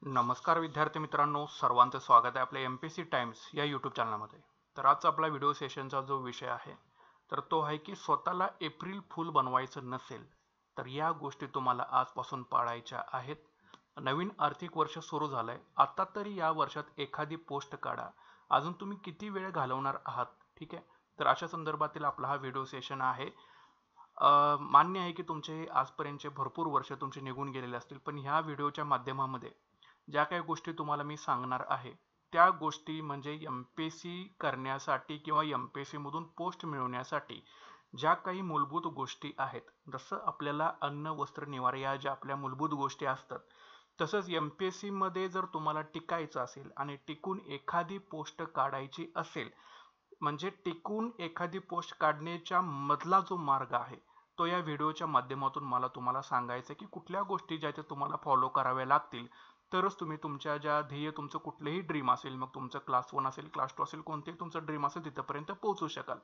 नमस्कार विद्यार्थी मित्रांनो, सर्वांचं स्वागत आहे आपल्या MPSC टाइम्स या यूट्यूब चॅनलमध्ये. तर आजचा आपला व्हिडिओ सेशनचा जो विषय आहे तर तो आहे की स्वतःला एप्रिल फूल बनवायचं नसेल तर या गोष्टी तुम्हाला आजपासून पाळायच्या आहेत. नवीन आर्थिक वर्ष सुरू झालंय. आता तरी या वर्षात एखादी पोस्ट काढा. अजून तुम्ही किती वेळ घालवणार आहात? ठीक आहे, तर अशा संदर्भातील आपला हा व्हिडिओ सेशन आहे. मान्य आहे की तुमचे आजपर्यंतचे भरपूर वर्ष तुमचे निघून गेलेले असतील, पण ह्या व्हिडिओच्या माध्यमामध्ये ज्या काही गोष्टी तुम्हाला मी सांगणार आहे त्या गोष्टी म्हणजे MPSC करण्यासाठी किंवा MPSC मधून पोस्ट मिळवण्यासाठी ज्या काही मूलभूत गोष्टी आहेत, जसं आपल्याला अन्न वस्त्र निवारा या ज्या आपल्या मूलभूत गोष्टी असतात, तसंच MPSC मध्ये जर तुम्हाला टिकायचं असेल आणि टिकून एखादी पोस्ट काढायची असेल, म्हणजे टिकून एखादी पोस्ट काढण्याच्या मधला जो मार्ग आहे तो या व्हिडिओच्या माध्यमातून मला तुम्हाला सांगायचं की कुठल्या गोष्टी ज्या त्या तुम्हाला फॉलो कराव्या लागतील तरच तुम्ही तुमच्या ज्या ध्येय तुमचं कुठलेही ड्रीम असेल, मग तुमचं क्लास 1 असेल, क्लास 2 असेल, कोणतेही तुमचं ड्रीम असेल तिथपर्यंत पोहोचू शकाल.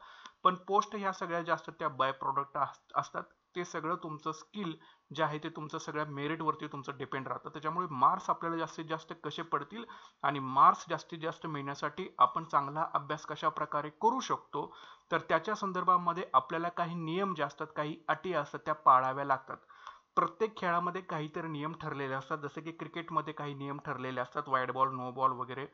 पण पोस्ट ह्या सगळ्या जास्त त्या बाय प्रोडक्ट असतात. ते सगळं तुमचं स्किल जे आहे ते तुमचं सगळ्या मेरिट वरती तुमचं डिपेंड राहतं. त्याच्यामुळे मार्क्स आपल्याला जास्तीत जास्त कसे पडतील आणि मार्क्स जास्तीत जास्त मिळण्यासाठी आपण चांगला अभ्यास कशा प्रकारे करू शकतो तर त्याच्या संदर्भामध्ये आपल्याला काही नियम जे असतात, काही अटी असतात त्या पाळाव्या लागतात. प्रत्येक खेळामध्ये काहीतरी नियम ठरलेले असतात, जसे की क्रिकेटमध्ये काही नियम ठरलेले असतात, वाईड बॉल, नो बॉल वगैरे.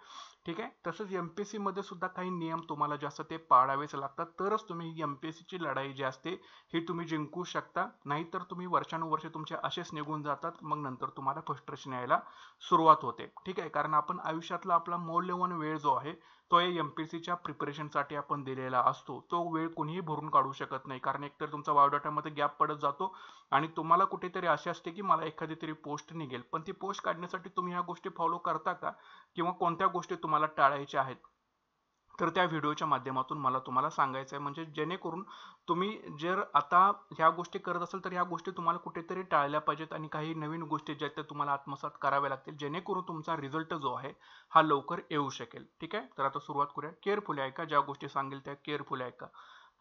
ठीक आहे, तसंच MPSC मध्ये सुद्धा काही नियम तुम्हाला जे असतात ते पाळावेच लागतात, तरच तुम्ही MPSC ची लढाई जी असते ही तुम्ही जिंकू शकता. नाहीतर तुम्ही वर्षानुवर्षे तुमचे असेच निघून जातात, मग नंतर तुम्हाला फ्रस्ट्रेशन यायला सुरुवात होते. ठीक आहे, कारण आपण आयुष्यातला आपला मौल्यवान वेळ जो आहे तो या MPSC च्या प्रिपरेशनसाठी आपण दिलेला असतो. तो वेळ कोणीही भरून काढू शकत नाही, कारण एकतर तुमचा बायोडाटामध्ये गॅप पडत जातो आणि तुम्हाला कुठेतरी असे असते की मला एखादी तरी पोस्ट निघेल, पण ती पोस्ट काढण्यासाठी तुम्ही ह्या गोष्टी फॉलो करता का किंवा कोणत्या गोष्टी तुम्हाला टाळायच्या आहेत तर त्या व्हिडिओच्या माध्यमातून मला तुम्हाला सांगायचं आहे. म्हणजे जेणेकरून तुम्ही जर आता ह्या गोष्टी करत असाल तर ह्या गोष्टी तुम्हाला कुठेतरी टाळल्या पाहिजेत आणि काही नवीन गोष्टी ज्या त्या तुम्हाला आत्मसात कराव्या लागतील, जेणेकरून तुमचा रिझल्ट जो आहे हा लवकर येऊ शकेल. ठीक आहे, तर आता सुरुवात करूया. केअरफुली ऐका, ज्या गोष्टी सांगेल त्या केअरफुली ऐका.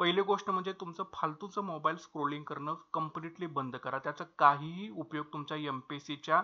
पहिली गोष्ट म्हणजे तुमचं फालतूचं मोबाईल स्क्रोलिंग करणं कम्प्लिटली बंद करा. त्याचा काहीही उपयोग तुमच्या MPSCच्या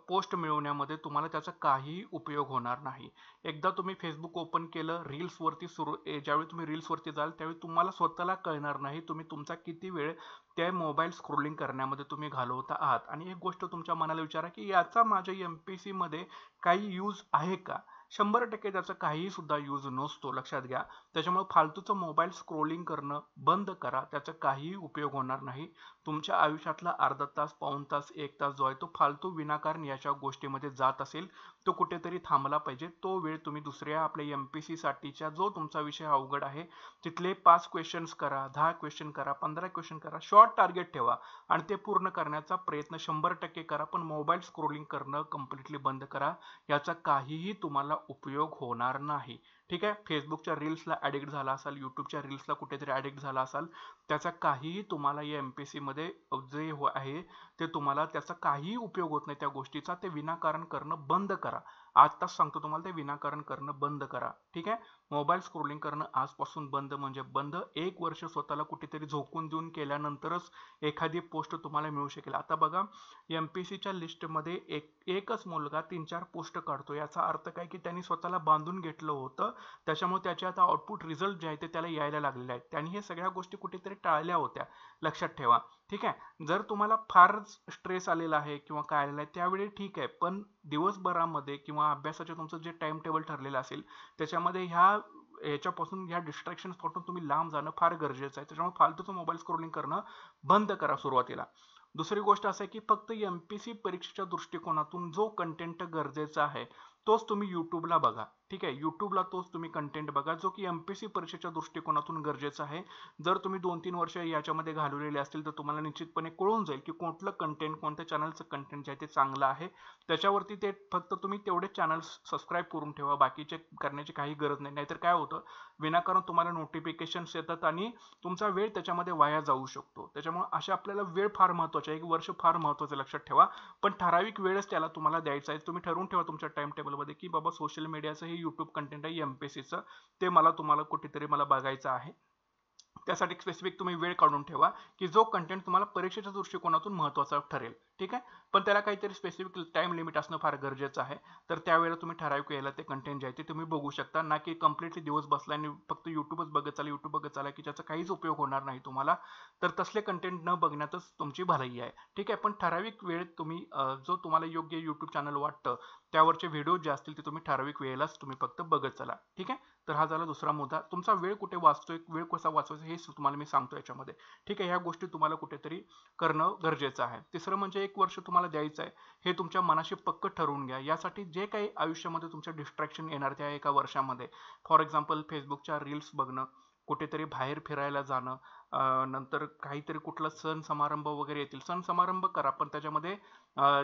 पोस्ट मिळवण्यामध्ये तुम्हाला त्याचा काहीही उपयोग होणार नाही. एकदा तुम्ही फेसबुक ओपन केलं, रील्सवरती ज्यावेळी तुम्ही रील्सवरती जाल त्यावेळी तुम्हाला स्वतःला कळणार नाही तुम्ही तुमचा किती वेळ त्या मोबाईल स्क्रोलिंग करण्यामध्ये तुम्ही घालवता आहात. आणि एक गोष्ट तुमच्या मनाला विचारा की याचा माझ्या MPSC मध्ये काही यूज आहे का? 100% त्याचा काहीही सुद्धा यूज नसतो, लक्षात घ्या. त्याच्यामुळे फालतूचं मोबाईल स्क्रोलिंग करणं बंद करा, त्याचा काहीही उपयोग होणार नाही. तुमच्या आयुष्यातला अर्धा तास, पाऊण तास, 1 तास जो आहे तो फालतू विनाकारण याच्या गोष्टीमध्ये जात असेल तो कुठेतरी थांबला पाहिजे. तो वेळ तुम्ही दुसऱ्या आपल्या MPSC साठीच्या जो तुमचा विषय अवघड आहे तिथले 5 क्वेश्चन्स करा, 10 क्वेश्चन करा, 15 क्वेश्चन करा, शॉर्ट टार्गेट ठेवा आणि ते पूर्ण करण्याचा प्रयत्न 100% करा. पण मोबाईल स्क्रोलिंग करणं कम्प्लिटली बंद करा, याचा काहीही तुम्हाला उपयोग होणार नाही. ठीक आहे, फेसबुकच्या रील्सला ऍडिक्ट झाला असाल, युट्यूबच्या रील्सला कुठेतरी ऍडिक्ट झाला असाल, त्याचा काहीही तुम्हाला या MPSC मध्ये जे आहे ते तुम्हाला त्याचा काहीही उपयोग होत नाही त्या गोष्टीचा. ते विनाकारण करणं बंद करा. आताच सांगतो तुम्हाला, ते विनाकारण करणं बंद करा. ठीक आहे, मोबाईल स्क्रोलिंग करणं आजपासून बंद म्हणजे बंद. 1 वर्ष स्वतःला कुठेतरी झोकून देऊन केल्यानंतरच एखादी पोस्ट तुम्हाला मिळू शकेल. आता बघा, MPSCच्या लिस्टमध्ये एकच मुलगा 3-4 पोस्ट काढतो, याचा अर्थ काय की त्यांनी स्वतःला बांधून घेतलं होतं, त्याच्यामुळे त्याचे आता आउटपुट रिझल्ट जे आहे ते त्याला यायला लागलेले आहेत. त्यांनी हे सगळ्या गोष्टी कुठेतरी टाळल्या होत्या, लक्षात ठेवा. ठीक आहे, जर तुम्हाला फार स्ट्रेस आलेला आहे किंवा काय आलेलं आहे त्यावेळी ठीक आहे, पण दिवसभरामध्ये किंवा अभ्यासाचे तुमचं जे टाइम टेबल ठरलेलं असेल त्याच्यामध्ये याच्यापासून ह्या डिस्ट्रॅक्शन पासून तुम्ही लांब जाणं फार गरजेचं आहे. त्याच्यामुळे फालतूचं मोबाईल स्क्रोलिंग करणं बंद करा सुरुवातीला. दुसरी गोष्ट असं आहे की फक्त MPSC परीक्षेच्या दृष्टिकोनातून जो कंटेंट गरजेचा आहे तोच तुम्ही युट्यूबला बघा. ठीक आहे, युट्यूबला तोच तुम्ही कंटेंट बघा जो की MPSC परीक्षेच्या दृष्टिकोनातून गरजेचा आहे. जर तुम्ही 2-3 वर्ष याच्यामध्ये घालवलेले असतील तर तुम्हाला निश्चितपणे कळून जाईल की कुठलं कंटेंट, कोणत्या चॅनलचं कंटेंट जे आहे ते चांगलं आहे. त्याच्यावरती ते फक्त तुम्ही तेवढेच चॅनल सबस्क्राईब करून ठेवा, बाकीचे करण्याची काही गरज नाही. नाहीतर काय होतं, विनाकारण तुम्हाला नोटिफिकेशन्स येतात आणि तुमचा वेळ त्याच्यामध्ये वाया जाऊ शकतो. त्याच्यामुळे अशा आपल्याला वेळ फार महत्त्वाचा आहे, 1 वर्ष फार महत्त्वाचं, लक्षात ठेवा. पण ठराविक वेळच त्याला तुम्हाला द्यायचा आहे. तुम्ही ठरवून ठेवा तुमच्या टाइम टेबलमध्ये की बाबा सोशल मीडियाचं हे YouTube कंटेंट आहे MPSCचं, ते तुम्हाला कुठेतरी मला बघायचं आहे. त्यासाठी स्पेसिफिक तुम्ही वेळ काढून ठेवा की जो कंटेंट तुम्हाला परीक्षेच्या दृष्टिकोनातून महत्त्वाचा ठरेल. ठीक आहे, पण त्याला काहीतरी स्पेसिफिक टाइम लिमिट असणं फार गरजेचं आहे. तर त्यावेळेला तुम्ही ठराविक वेळेला ते कंटेंट जे आहे ते तुम्ही बघू शकता, ना की कम्प्लिटली दिवस बसला आणि फक्त युट्यूबच बघत चाला की ज्याचा काहीच उपयोग होणार नाही तुम्हाला. तर तसले कंटेंट न बघण्यातच तुमची भलाई आहे. ठीक आहे, पण ठराविक वेळ तुम्ही जो तुम्हाला योग्य युट्यूब चॅनल वाटतं त्यावरचे व्हिडिओ जे असतील ते तुम्ही ठराविक वेळेलाच तुम्ही फक्त बघत चला. ठीक आहे, तर हा झाला दुसरा मुद्दा. तुमचा वेळ कुठे वाचतोय, वेळ कसा वाचवायचा हे तुम्हाला मी सांगतो याच्यामध्ये. ठीक आहे, ह्या गोष्टी तुम्हाला कुठेतरी करणं गरजेचं आहे. तिसरं म्हणजे 1 वर्ष तुम्हाला द्यायचं आहे, हे तुमच्या मनाशी पक्क ठरवून घ्या. यासाठी जे काही आयुष्यामध्ये तुमच्या डिस्ट्रॅक्शन येणार त्या 1 वर्षामध्ये, फॉर एक्झाम्पल फेसबुकच्या रील्स बघणं, कुठेतरी बाहेर फिरायला जाणं, नंतर काहीतरी कुठला सण समारंभ वगैरे येतील, सण समारंभ करा पण त्याच्यामध्ये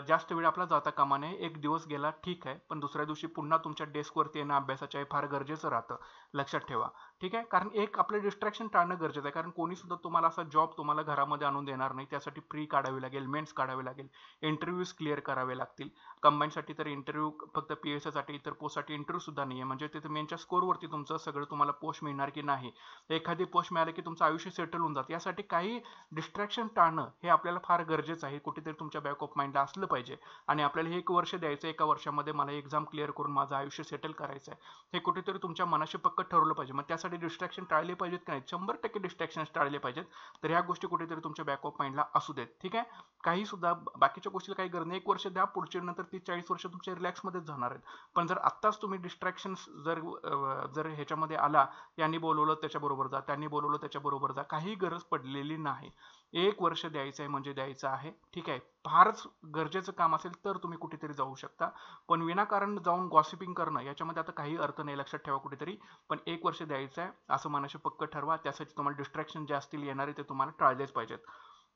जास्त वेळ आपला जाता कामा नये. 1 दिवस गेला ठीक आहे, पण दुसऱ्या दिवशी पुन्हा तुमच्या डेस्कवरती येणं अभ्यासाच्या हे फार गरजेचं राहतं, लक्षात ठेवा. ठीक आहे, कारण एक आपलं डिस्ट्रॅक्शन टाळणं गरजेचं आहे, कारण कोणी सुद्धा तुम्हाला असा जॉब तुम्हाला घरामध्ये आणून देणार नाही. त्यासाठी प्री काढावी लागेल, मेन्स काढावे लागेल, इंटरव्ह्यूज क्लिअर करावे लागतील. कंबाईनसाठी तर इंटरव्ह्यू फक्त PSI साठी, इतर पोस्टसाठी इंटरव्ह्यू सुद्धा नाही आहे, म्हणजे तिथे मेनच्या स्कोरवरती तुमचं सगळं तुम्हाला पोस्ट मिळणार की नाही. एखादी पोस्ट मिळाली की तुमचं आयुष्य सेटल होऊन जातं. यासाठी काही डिस्ट्रॅक्शन टाळणं हे आपल्याला फार गरजेचं आहे, कुठेतरी तुमच्या बॅक ऑफ माइंडला असलं पाहिजे. आणि आपल्याला हे 1 वर्ष द्यायचं, 1 वर्षामध्ये मला एक्झाम क्लिअर करून माझं आयुष्य सेटल करायचं आहे, हे कुठेतरी तुमच्या मनाशी पक्क ठरवलं पाहिजे. मग त्यासाठी डिस्ट्रॅक्शन टाळले पाहिजेत का नाही? 100% डिस्ट्रॅक्शन टाळले पाहिजेत. तर ह्या गोष्टी कुठेतरी तुमच्या बॅक ऑफ माइंडला असू देत. ठीक आहे, काही सुद्धा बाकीच्या गोष्टीला काही गरज नाही. 1 वर्ष द्या, पुढच्या नंतर 30-40 वर्ष तुमच्या रिलॅक्समध्येच जाणार आहेत. पण जर आत्ताच तुम्ही डिस्ट्रॅक्शन्स जर ह्याच्यामध्ये आला, यांनी बोलवलं त्याच्याबरोबर जा, त्यांनी बोलवलं त्याच्याबरोबर जा, काही गरज पडलेली नाही. 1 वर्ष द्यायचं आहे म्हणजे द्यायचं आहे. ठीक आहे, फारच गरजेचं काम असेल तर तुम्ही कुठेतरी जाऊ शकता, पण विनाकारण जाऊन गॉसिपिंग करणं याच्यामध्ये आता काही अर्थ नाही, लक्षात ठेवा कुठेतरी. पण 1 वर्ष द्यायचं आहे असं मनाशी पक्क ठरवा. त्यासाठी तुम्हाला डिस्ट्रॅक्शन जे असतील येणारे ते तुम्हाला टाळलेच पाहिजेत.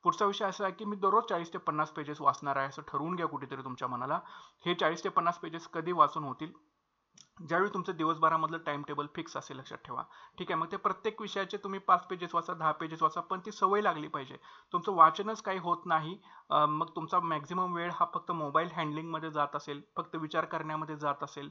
पुढचा विषय असा आहे की मी दररोज 40 ते 50 पेजेस वाचणार आहे असं ठरवून घ्या कुठेतरी तुमच्या मनाला. हे 40 ते 50 पेजेस कधी वाचून होतील? ज्यावेळी तुमचं दिवसभरामधलं टाइम टेबल फिक्स असेल, लक्षात ठेवा. ठीक आहे, मग ते प्रत्येक विषयाचे तुम्ही 5 पेजेस वाचा, 10 पेजेस वाचा, पण ती सवय लागली पाहिजे. तुमचं वाचनच काही होत नाही, मग तुमचा मॅक्झिमम वेळ हा फक्त मोबाईल हँडलिंगमध्ये जात असेल, फक्त विचार करण्यामध्ये जात असेल,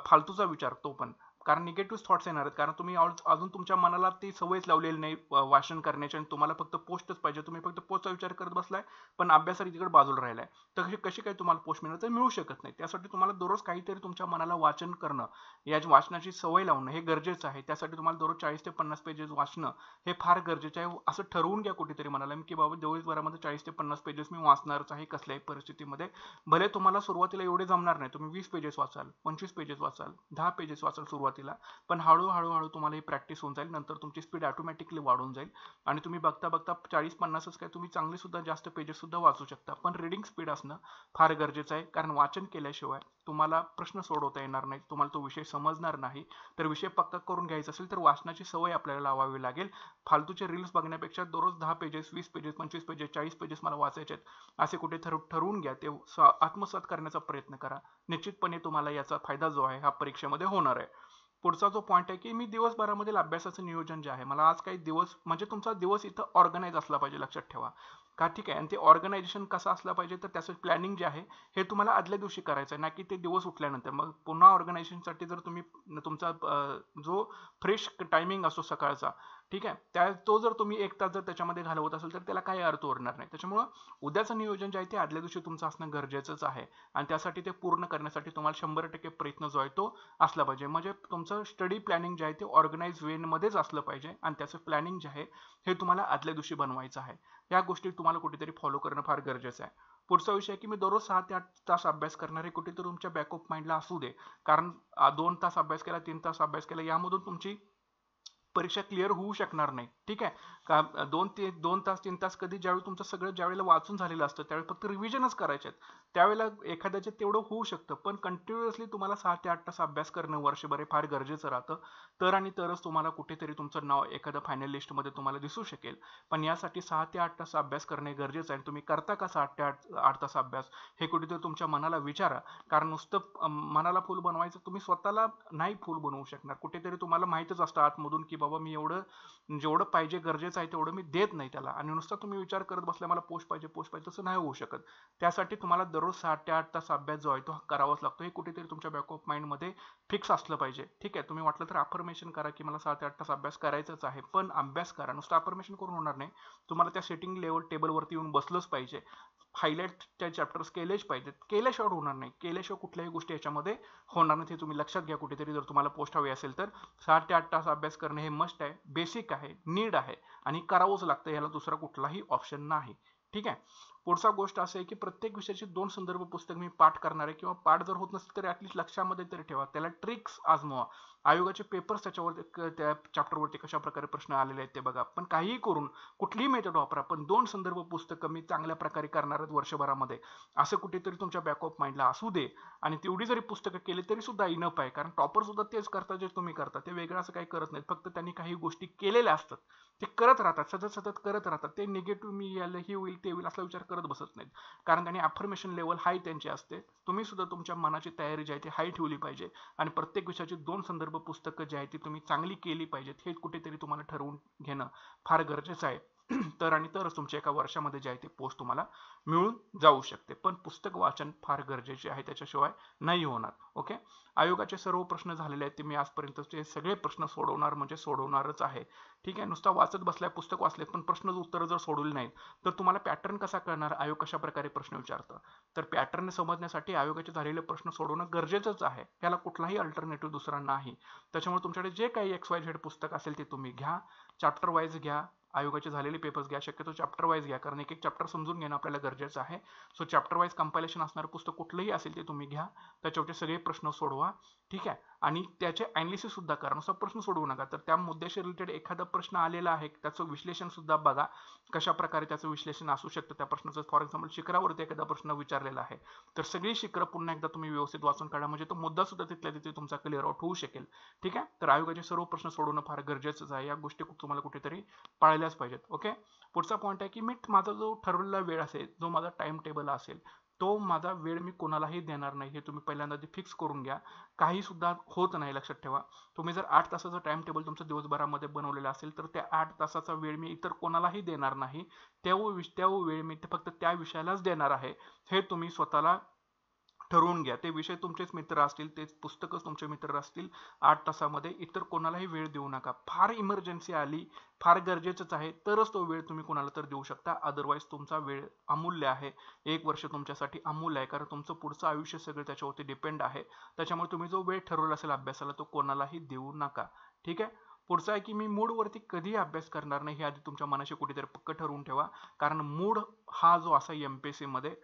फालतूचा विचार तो पण, कारण निगेटिव्ह थॉट्स येणार आहेत, कारण तुम्ही अजून तुमच्या मनाला ती सवयच लावलेली नाही वाचन करण्याची, आणि तुम्हाला फक्त पोस्टच पाहिजे. तुम्ही फक्त पोस्टचा विचार करत बसलाय, पण अभ्यासाला तिकडे बाजूला राहिलाय. तर कशी काय तुम्हाला पोस्ट मिळणार? तर मिळू शकत नाही. त्यासाठी तुम्हाला दररोज काहीतरी तुमच्या मनाला वाचन करणं, या वाचनाची सवय लावणं हे गरजेचं आहे. त्यासाठी तुम्हाला दररोज 40 ते 50 पेजेस वाचणं हे फार गरजेचं आहे. असं ठरवून घ्या कुठेतरी मनाला की बाबा दिवसभरामध्ये 40 ते 50 पेजेस मी वाचणारच आहे कसल्याही परिस्थितीमध्ये. भले तुम्हाला सुरुवातीला एवढे जमणार नाही, तुम्ही 20 पेजेस वाचाल, 25 पेजेस वाचाल, 10 पेजेस वाचाल सुरुवातीला, पण हळूहळू तुम्हाला ही प्रॅक्टिस होऊन जाईल. नंतर तुमची स्पीड ऑटोमॅटिकली वाढून जाईल आणि तुम्ही बघता बघता 40-50च काय, तुम्ही चांगले सुद्धा जास्त पेजेस सुद्धा वाचू शकता. पण रीडिंग स्पीड असणं फार गरजेचं आहे, कारण वाचन केल्याशिवाय तुम्हाला प्रश्न सोडवता येणार नाही, तुम्हाला तो विषय समजणार नाही. तर विषय पक्का करून घ्यायचा असेल तर वाचनाची सवय आपल्याला लावावी लागेल. फालतूचे रील्स बघण्यापेक्षा दररोज 10 पेजेस, 20 पेजेस, 25 पेजेस, 40 पेजेस मला वाचायचे आहेत असे कुठे ठरवून घ्या. ते आत्मसात करण्याचा प्रयत्न करा. निश्चितपणे तुम्हाला याचा फायदा जो आहे हा परीक्षेमध्ये होणार आहे. पुढचा जो पॉईंट आहे की मी दिवसभरामधील अभ्यासाचं नियोजन जे आहे, मला आज काही दिवस म्हणजे तुमचा दिवस इथं ऑर्गनाइज असला पाहिजे, लक्षात ठेवा का. ठीक आहे, आणि ते ऑर्गनायझेशन कसं असलं पाहिजे, तर त्याचं प्लॅनिंग जे आहे हे तुम्हाला आदल्या दिवशी करायचं आहे, ना की ते दिवस उठल्यानंतर. मग पुन्हा ऑर्गनायझेशनसाठी जर तुम्ही तुमचा जो फ्रेश टायमिंग असतो सकाळचा, ठीक आहे, तो जर तुम्ही 1 तास जर त्याच्यामध्ये घालवत असेल तर त्याला काही अर्थ उरणार नाही. त्याच्यामुळं उद्याचं नियोजन जे आहे ते आदल्या दिवशी तुमचं असणं गरजेचंच आहे, आणि त्यासाठी ते पूर्ण करण्यासाठी तुम्हाला 100% प्रयत्न जो आहे तो असला पाहिजे. म्हणजे तुमचं स्टडी प्लॅनिंग जे आहे ते ऑर्गनाइज वेमध्येच असलं पाहिजे, आणि त्याचं प्लॅनिंग जे आहे हे तुम्हाला आदल्या दिवशी बनवायचं आहे. या गोष्टी तुम्हाला कुठेतरी फॉलो करणं फार गरजेचं आहे. पुढचा विषय आहे की मी दररोज 6 ते 8 तास अभ्यास करणार आहे, कुठेतरी तुमच्या बॅक ऑफ माइंडला असू दे. कारण 2 तास अभ्यास केला, 3 तास अभ्यास केला, यामधून तुमची परीक्षा क्लिअर होऊ शकणार नाही. ठीक आहे, का 2 तास 3 तास कधी, ज्यावेळी तुमचं सगळं ज्यावेळेला वाचून झालेलं असतं त्यावेळी फक्त रिव्हिजनच करायचे आहेत, त्यावेळेला एखाद्याचे तेवढं होऊ शकतं. पण कंटिन्युअसली तुम्हाला 6 ते 8 तास अभ्यास करणं वर्षभर हे फार गरजेचं राहतं. तर आणि तरच तुम्हाला कुठेतरी तुमचं नाव एखाद्या फायनल लिस्टमध्ये तुम्हाला दिसू शकेल. पण यासाठी 6 ते 8 तास अभ्यास करणे गरजेचं आहे. तुम्ही करता का 6 ते 8 तास अभ्यास, हे कुठेतरी तुमच्या मनाला विचारा. कारण नुसतं मनाला फुल बनवायचं, तुम्ही स्वतःला नाही फुल बनवू शकणार. कुठेतरी तुम्हाला माहीतच असतं आतमधून की बाबा मी जेवढं पाहिजे गरजेचं गरजेचं आहे तेवढं मी देत नाही त्याला, आणि नुसता तुम्ही विचार करत बसला मला पोस्ट पाहिजे तसं नाही होऊ शकत. त्यासाठी तुम्हाला दररोज 7 ते 8 तास अभ्यास जो आहे तो करावाच लागतो. हे कुठेतरी तुमच्या बॅक ऑफ माइंड मध्ये फिक्स असलं पाहिजे. ठीक आहे, तुम्ही वाटलं तर अफर्मेशन करा की मला 7 ते 8 तास अभ्यास करायचाच आहे, पण अभ्यास करा. नुसतं अफर्मेशन करून होणार नाही, तुम्हाला त्या सेटिंग लेवल टेबलवरती येऊन बसलंच पाहिजे. हायलाइटच्या चॅप्टर्स केलेच पाहिजेत. केल्याशिवाय होणार नाही, केल्याशिवाय कुठल्याही गोष्टी याच्यामध्ये होणार नाही. हे तुम्ही लक्षात घ्या कुठेतरी. जर तुम्हाला पोस्ट हवी असेल तर 7 ते 8 तास अभ्यास करणे हे मस्ट आहे, बेसिक आहे, नीड आहे आणि करावंच लागतं. याला दुसरा कुठलाही ऑप्शन नाही. ठीक आहे. पुढचा गोष्ट असं आहे की प्रत्येक विषयाची 2 संदर्भ पुस्तक मी पाठ करणार आहे, किंवा पाठ जर होत नसेल तर ऍटलीस्ट लक्षामध्ये तरी ठेवा. त्याला ट्रिक्स आजमावा. आयोगाचे पेपर्स त्याच्यावर त्या चॅप्टरवरती कशा प्रकारे प्रश्न आलेले आहेत ते बघा. पण काहीही करून कुठलीही मेथड वापरा, पण 2 संदर्भ पुस्तकं मी चांगल्या प्रकारे करणार आहेत वर्षभरामध्ये, असं कुठेतरी तुमच्या बॅक ऑफ माइंडला असू दे. आणि तेवढी जरी पुस्तकं केली तरी सुद्धा इनफ आहे, कारण टॉपर सुद्धा तेच करतात जे तुम्ही करता. ते वेगळं असं काही करत नाहीत, फक्त त्यांनी काही गोष्टी केलेल्या असतात, ते करत राहतात, सतत सतत करत राहतात. ते निगेटिव्ह मी याला हे होईल ते होईल असा विचार करत बसत नाहीत, कारण त्यांनी अफर्मेशन लेवल हाय त्यांची असते. तुम्ही सुद्धा तुमच्या मनाची तयारी जी आहे ती हाय ठेवली पाहिजे, आणि प्रत्येक विषयाची 2 संदर्भ पुस्तकं जी आहेत ती तुम्ही चांगली केली पाहिजेत. हे कुठेतरी तुम्हाला ठरवून घेणं फार गरजेचं आहे. तर आणि तरच तुमच्या एका वर्षामध्ये जे आहे ते पोस्ट तुम्हाला मिळून जाऊ शकते. पण पुस्तक वाचन फार गरजेचे आहे, त्याच्याशिवाय नाही होणार. ओके. आयोगाचे सर्व प्रश्न झालेले आहेत, ते मी आजपर्यंतचे सगळे प्रश्न सोडवणार म्हणजे सोडवणारच आहे. ठीक आहे. नुसता वाचत बसलाय, पुस्तक वाचलेत पण प्रश्न उत्तर जर सोडवली नाहीत तर तुम्हाला पॅटर्न कसा कळणार, आयोग कशा प्रकारे प्रश्न विचारतं. तर पॅटर्न समजण्यासाठी आयोगाचे झालेले प्रश्न सोडवणं गरजेचंच आहे. याला कुठलाही अल्टरनेटिव्ह दुसरा नाही. त्याच्यामुळे तुमच्याकडे जे काही XYZ पुस्तक असेल ते तुम्ही घ्या, चॅप्टर वाईज घ्या, आयोगाचे झालेले पेपर्स घ्या, शक्यतो चॅप्टर वाईज घ्या, कारण एक एक चॅप्टर समजून घेणं आपल्याला गरजेचं आहे. सो चॅप्टर वाईज कंपायलेशन असणारं पुस्तक कुठलंही असेल ते तुम्ही घ्या, त्याच्यावरचे सगळे प्रश्न सोडवा. ठीक आहे. आणि त्याचे अनालिसिस सुद्धा करा, नुसता प्रश्न सोडवू नका. तर त्या मुद्द्याशी रिलेटेड एखादा प्रश्न आलेला आहे त्याचं विश्लेषण सुद्धा बघा, कशा प्रकारे त्याचं विश्लेषण असू शकतं त्या प्रश्नाचं. फॉर एक्झाम्पल शिखरावरती एखादा प्रश्न विचारलेला आहे तर सगळी शिखरं पुन्हा एकदा तुम्ही व्यवस्थित वाचून काढा, म्हणजे तो मुद्दा सुद्धा तिथल्या तिथे तुमचा क्लिअर आउट होऊ शकेल. ठीक आहे. तर आयोगाचे सर्व प्रश्न सोडवणं फार गरजेचंच आहे. या गोष्टी तुम्हाला कुठेतरी पाळल्याच पाहिजेत. ओके. पुढचा पॉईंट आहे की मी माझा जो ठरवलेला वेळ असेल, जो माझा टाइम टेबल असेल, तो माझा वेळ मी कोणालाही देणार नाही. हे तुम्ही पहिल्यांदा फिक्स करून घ्या. काही सुद्धा होत नाही, लक्षात ठेवा. तुम्ही जर 8 तासाचं टाइम टेबल तुमचं दिवसभरामध्ये बनवलेलं असेल तर त्या 8 तासाचा वेळ मी इतर कोणालाही देणार नाही. त्या वेळ मी फक्त त्या विषयालाच देणार आहे, हे तुम्ही स्वतःला ठरवून घ्या. ते विषय तुमचेच मित्र असतील, तेच पुस्तकच तुमचे मित्र असतील. 8 तासामध्ये इतर कोणालाही वेळ देऊ नका. फार इमर्जन्सी आली, फार गरजेचंच आहे तरच तो वेळ तुम्ही कोणाला तर देऊ शकता. अदरवाईज तुमचा वेळ अमूल्य आहे. 1 वर्ष तुमच्यासाठी अमूल्य आहे, कारण तुमचं पुढचं आयुष्य सगळं त्याच्यावरती डिपेंड आहे. त्याच्यामुळे तुम्ही जो वेळ ठरवला असेल अभ्यासाला तो कोणालाही देऊ नका. ठीक आहे. पुढचं आहे की मी मूडवरती कधी अभ्यास करणार नाही, हे आधी तुमच्या मनाशी कुठेतरी पक्क ठरवून ठेवा. कारण मूड हा जो असा MPSC मध्ये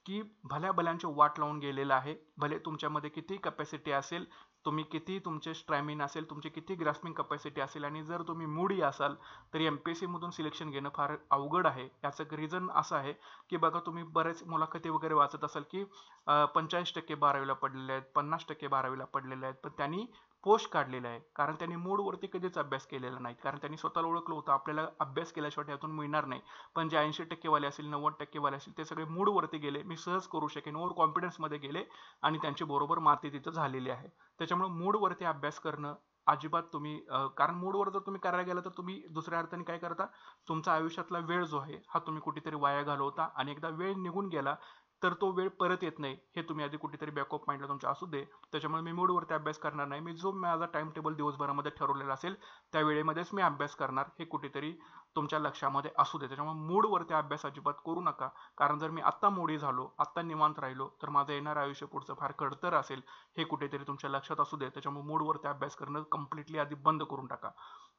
की भल्या भल्यांची वाट लावून गेलेला आहे. भले तुमच्यामध्ये किती कॅपॅसिटी असेल, तुम्ही किती तुमचे स्टॅमिना असेल, तुमची किती ग्रास्पिंग कॅपॅसिटी असेल, आणि जर तुम्ही मूडी असाल तर MPSC मधून सिलेक्शन घेणं फार अवघड आहे. याचं रिझन असं आहे की बघा, तुम्ही बरेच मुलाखती वगैरे वाचत असाल की 45% 12वीला पडलेले आहेत, 50% 12वीला पडलेले आहेत, पण त्यांनी पोस्ट काढलेला आहे, कारण त्यांनी मूडवरती कधीच अभ्यास केलेला नाही. कारण त्यांनी स्वतःला ओळखलं होतं आपल्याला अभ्यास केल्याशिवाय त्यातून मिळणार नाही. पण जे 80% वाले असेल, 90% वाले असेल, ते सगळे मूडवरती गेले, मी सहज करू शकेन, ओव्हर कॉन्फिडन्स मध्ये गेले, आणि त्यांची बरोबर माती तिथं झालेली आहे. त्याच्यामुळे मूडवरती अभ्यास करणं अजिबात तुम्ही कारण मूडवर जर तुम्ही करायला गेला तर तुम्ही दुसऱ्या अर्थाने काय करता, तुमचा आयुष्यातला वेळ जो आहे हा तुम्ही कुठेतरी वाया घालवता, आणि एकदा वेळ निघून गेला तर तो वेळ परत येत नाही. हे तुम्ही आधी कुठेतरी बॅक ऑफ माइंडला तुमच्या असू दे. त्याच्यामुळे मी मूडवरती अभ्यास करणार नाही. मी जो माझा टाइम टेबल दिवसभरामध्ये ठरवलेला असेल त्या वेळेमध्येच मी अभ्यास करणार, हे कुठेतरी तुमच्या लक्षामध्ये असू दे. त्याच्यामुळे मूडवरती अभ्यास अजिबात करू नका, कारण जर मी आत्ता मोडी झालो, आत्ता निवांत राहिलो, तर माझं येणारं आयुष्य पुढचं फार खडतर असेल, हे कुठेतरी तुमच्या लक्षात असू दे. त्याच्यामुळे मूडवरती अभ्यास करणं कम्प्लिटली आधी बंद करून टाका.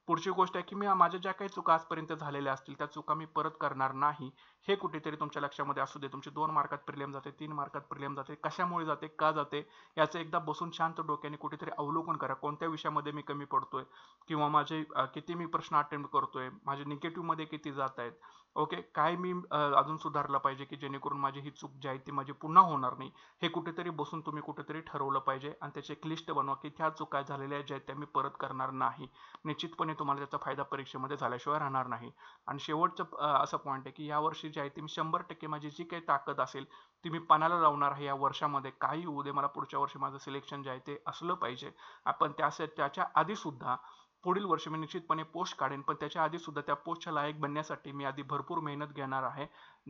पुढची गोष्ट आहे की मी माझ्या ज्या काही चुका आजपर्यंत झालेल्या असतील त्या चुका मी परत करणार नाही, हे कुठेतरी तुमच्या लक्षामध्ये असू दे. तुमचे 2 मार्कात प्रिलियम जाते, 3 मार्कात प्रिलियम जाते, कशामुळे जाते, का जाते, याचं एकदा बसून शांत डोक्याने कुठेतरी अवलोकन करा. कोणत्या विषयामध्ये मी कमी पडतोय, किंवा माझे किती मी प्रश्न अटेम्प्ट करतोय, माझे निगेटिव्ह मध्ये किती जात आहेत. ओके. काय मी अजून सुधारलं पाहिजे की जेणेकरून माझी ही चूक जी आहे ती माझी पुन्हा होणार नाही, हे कुठेतरी बसून तुम्ही कुठेतरी ठरवलं पाहिजे, आणि त्याची एक लिस्ट बनवा की त्या चुका झालेल्या ज्या आहेत त्या मी परत करणार नाही. निश्चितपणे तुम्हाला त्याचा फायदा परीक्षेमध्ये झाल्याशिवाय राहणार नाही. आणि शेवटचं असं पॉईंट आहे की या वर्षी जे आहे ते मी 100% माझी जी काही ताकद असेल ती मी पणाला लावणार आहे या वर्षामध्ये. काही होऊ दे, मला पुढच्या वर्षी माझं सिलेक्शन जे आहे ते असलं पाहिजे. आपण त्याच्या आधी सुद्धा पुढील वर्षी मी निश्चितपणे पोस्ट काढेन, पण त्याच्या आधी सुद्धा त्या पोस्टच्या लायक बनण्यासाठी मी आधी भरपूर मेहनत घेणार आहे.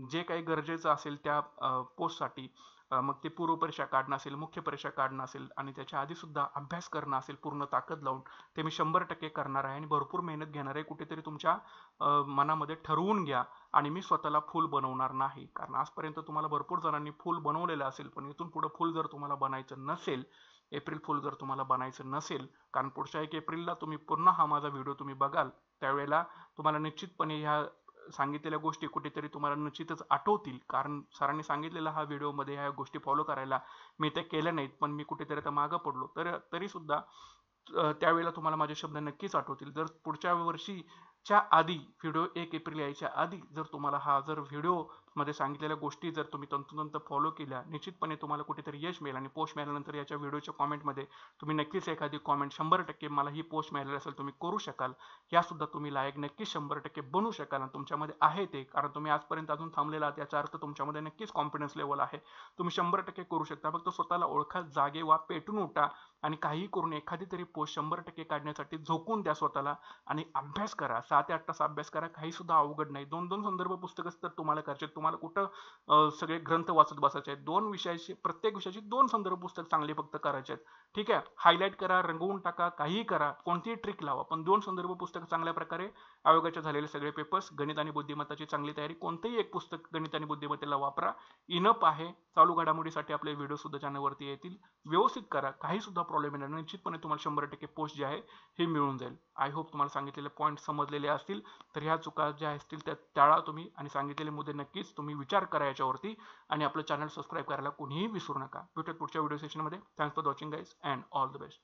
जे काही गरजेचं असेल त्या पोस्टसाठी, मग ते पूर्व परीक्षा काढणं असेल, मुख्य परीक्षा काढणं असेल आणि त्याच्या आधी सुद्धा अभ्यास करणं असेल पूर्ण ताकद लावून, ते मी 100% करणार आहे आणि भरपूर मेहनत घेणार आहे. कुठेतरी तुमच्या मनामध्ये ठरवून घ्या आणि मी स्वतःला फुल बनवणार नाही. कारण आजपर्यंत तुम्हाला भरपूर जणांनी फुल बनवलेलं असेल, पण इथून पुढे फुल जर तुम्हाला बनायचं नसेल, एप्रिल फुल जर तुम्हाला बनायचं नसेल, कारण पुढच्या 1 एप्रिलला तुम्ही पुन्हा हा माझा व्हिडिओ तुम्ही बघाल, त्यावेळेला तुम्हाला निश्चितपणे ह्या सांगितलेल्या गोष्टी कुठेतरी तुम्हाला निश्चितच आठवतील. कारण सरांनी सांगितलेला हा व्हिडिओमध्ये ह्या गोष्टी फॉलो करायला मी त्या केल्या नाहीत, पण मी कुठेतरी आता मागं पडलो. तरी सुद्धा त्यावेळेला तुम्हाला माझे शब्द नक्कीच आठवतील. जर पुढच्या वर्षीच्या आधी व्हिडिओ 1 एप्रिल यायच्या आधी जर तुम्हाला हा व्हिडिओ मध्ये सांगितलेल्या गोष्टी जर तुम्ही तंतोतंत फॉलो केल्या, निश्चितपणे तुम्हाला कुठेतरी यश मिळेल. आणि पोस्ट मिळाल्यानंतर याच्या व्हिडिओच्या कॉमेंटमध्ये तुम्ही नक्कीच एखादी कॉमेंट 100% मला ही पोस्ट मिळालेली असेल तुम्ही करू शकाल. या सुद्धा तुम्ही लायक नक्कीच 100% बनू शकाल आणि तुमच्यामध्ये आहे ते. कारण तुम्ही आजपर्यंत अजून थांबलेला आहात, याचा अर्थ तुमच्यामध्ये नक्कीच कॉन्फिडन्स लेवल आहे. तुम्ही 100% करू शकता. फक्त स्वतःला ओळखा, जागे व्हा, पेटून उठा आणि काही करून एखादी तरी पोस्ट 100% काढण्यासाठी झोकून द्या स्वतःला आणि अभ्यास करा. 7 ते 8 तास अभ्यास करा. काही सुद्धा अवघड नाही. 2-2 संदर्भ पुस्तकच तर तुम्हाला करायचे. तुम्हाला कुठं सगळे ग्रंथ वाचत बसायचे आहेत. 2 विषयाची, प्रत्येक विषयाची 2 संदर्भ पुस्तक चांगले फक्त करायचे आहेत. ठीक आहे, हायलाइट करा, रंगवून टाका, काहीही करा, कोणतीही ट्रिक लावा, पण 2 संदर्भ पुस्तक चांगल्या प्रकारे आयोगाचे झालेले सगळे पेपर्स, गणित आणि बुद्धिमत्ताची चांगली तयारी, कोणतेही एक पुस्तक गणित आणि बुद्धिमत्तेला वापरा. इनप आहे. चालू घडामोडीसाठी आपले व्हिडिओ सुद्धा चॅनलवरती येतील. व्यवस्थित करा, काही सुद्धा प्रॉब्लेम येणार नाही. निश्चितपणे तुम्हाला 100% पोस्ट जे आहे हे मिळून जाईल. आय होप तुम्हाला सांगितलेले पॉईंट समजलेले असतील. तर ह्या चुका ज्या असतील त्या टाळा तुम्ही आणि सांगितलेले मुद्दे नक्कीच तुम्ही विचार करा याच्यावरती आणि आपलं चॅनल सबस्क्राईब करायला कोणीही विसरू नका. भेटूयात पुढच्या व्हिडिओ सेशनमध्ये. Thanks for watching guys and all the best.